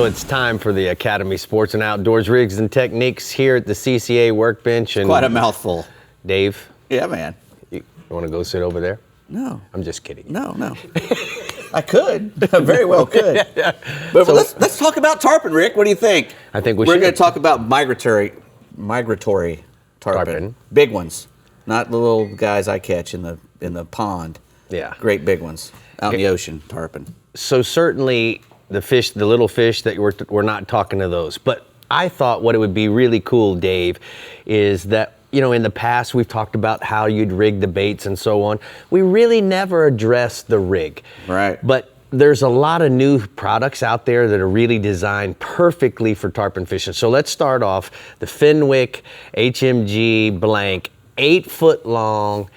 So it's time for the Academy Sports and Outdoors Rigs and Techniques here at the CCA workbench. And quite a mouthful. Dave? Yeah, man. You want to go sit over there? No. I'm just kidding. No. I could. I very well could. But so, let's talk about tarpon, Rick. What do you think? I think we're going to talk about migratory tarpon. Big ones. Not the little guys I catch in the pond. Yeah. Great big ones out in the ocean, tarpon. So certainly the little fish that we're not talking to those. But I thought what it would be really cool, Dave, is that, in the past we've talked about how you'd rig the baits and so on. We really never addressed the rig. Right. But there's a lot of new products out there that are really designed perfectly for tarpon fishing. So let's start off the Fenwick HMG blank, 8 foot long,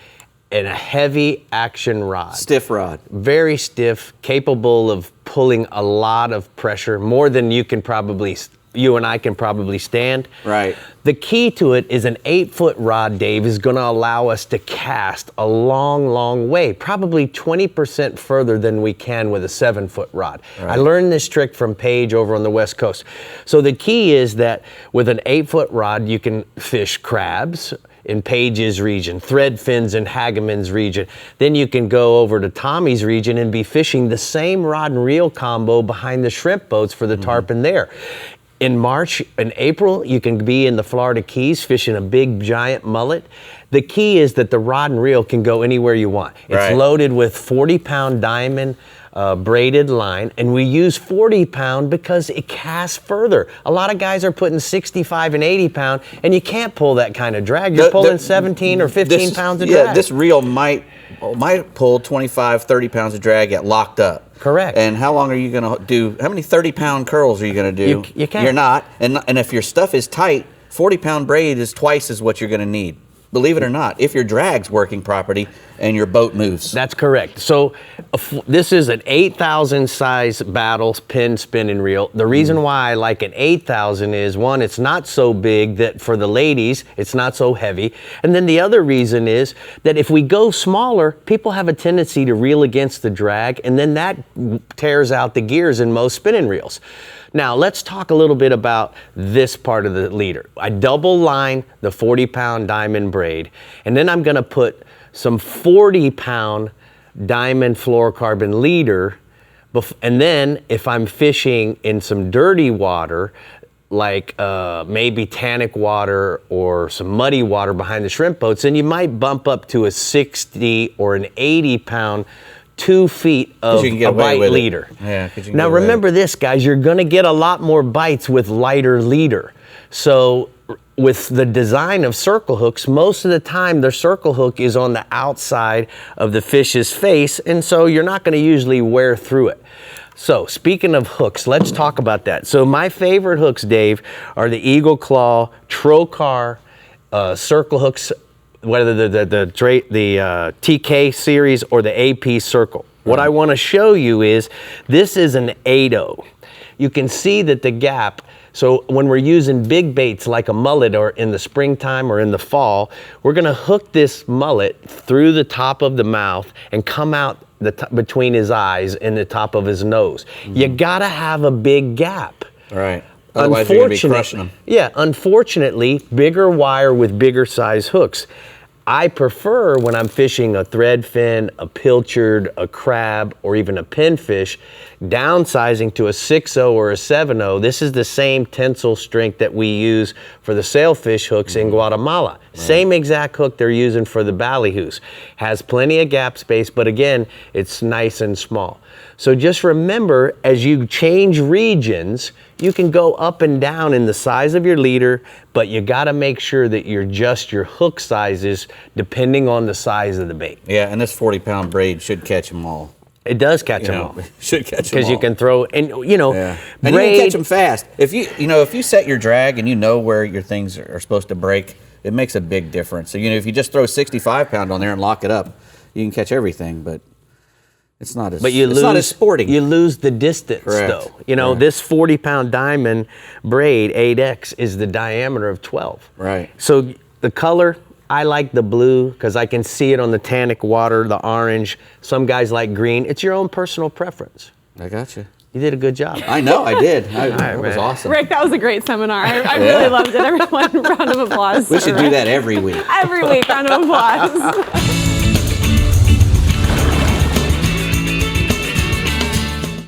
and a heavy action rod. Stiff rod. Very stiff, capable of pulling a lot of pressure, more than you and I can probably stand. Right. The key to it is an 8 foot rod, Dave, is gonna allow us to cast a long, long way, probably 20% further than we can with a 7 foot rod. Right. I learned this trick from Paige over on the West Coast. So the key is that with an 8 foot rod, you can fish crabs in Paige's region, thread fins in Hageman's region. Then you can go over to Tommy's region and be fishing the same rod and reel combo behind the shrimp boats for the tarpon there. In March and April, you can be in the Florida Keys fishing a big giant mullet. The key is that the rod and reel can go anywhere you want. It's loaded with 40-pound diamond braided line, and we use 40-pound because it casts further. A lot of guys are putting 65 and 80-pound, and you can't pull that kind of drag. You're pulling 17 or 15 pounds of drag. Yeah, this reel might pull 25, 30 pounds of drag at locked up. Correct. And how long are you going to do? How many 30-pound curls are you going to do? You can't. You're not. And if your stuff is tight, 40-pound braid is twice as what you're going to need. Believe it or not, if your drag's working properly and your boat moves. That's correct. So this is an 8,000 size Battle pin spinning reel. The reason why I like an 8,000 is, one, it's not so big that for the ladies, it's not so heavy. And then the other reason is that if we go smaller, people have a tendency to reel against the drag, and then that tears out the gears in most spinning reels. Now, let's talk a little bit about this part of the leader. I double line the 40-pound diamond braid, and then I'm gonna put some 40-pound diamond fluorocarbon leader, and then if I'm fishing in some dirty water, like maybe tannic water or some muddy water behind the shrimp boats, then you might bump up to a 60 or an 80-pound 2 feet of a bite leader. Yeah, now remember this, guys, you're gonna get a lot more bites with lighter leader. So with the design of circle hooks, most of the time the circle hook is on the outside of the fish's face, and so you're not gonna usually wear through it. So speaking of hooks, let's talk about that. So my favorite hooks, Dave, are the Eagle Claw Trocar circle hooks, whether the TK series or the AP circle. What I want to show you is, this is an 8-0. You can see that the gap, so when we're using big baits like a mullet or in the springtime or in the fall, we're going to hook this mullet through the top of the mouth and come out between his eyes and the top of his nose. You got to have a big gap. Right. Otherwise you're going to be crushing them. Yeah, unfortunately, bigger wire with bigger size hooks. I prefer, when I'm fishing a thread fin, a pilchard, a crab, or even a pinfish, downsizing to a 6-0 or a 7-0. This is the same tensile strength that we use for the sailfish hooks in Guatemala. Same exact hook they're using for the ballyhoos. Has plenty of gap space, but again, it's nice and small. So just remember, as you change regions, you can go up and down in the size of your leader, but you gotta make sure that you adjust your hook sizes depending on the size of the bait. Yeah, and this 40-pound braid should catch them all. It does catch them all. Should catch them all. Because you can throw, and and you can catch them fast. If you set your drag and you know where your things are supposed to break, it makes a big difference. So if you just throw 65-pound on there and lock it up, you can catch everything, but it's not as, not as sporting. You lose the distance, though. This 40-pound diamond braid 8X is the diameter of 12. Right. So the color, I like the blue because I can see it on the tannic water, the orange. Some guys like green. It's your own personal preference. I got you. You did a good job. I know, I did. It was awesome. Rick, that was a great seminar. I really loved it. Everyone, round of applause. We should do that every week. Every week, round of applause.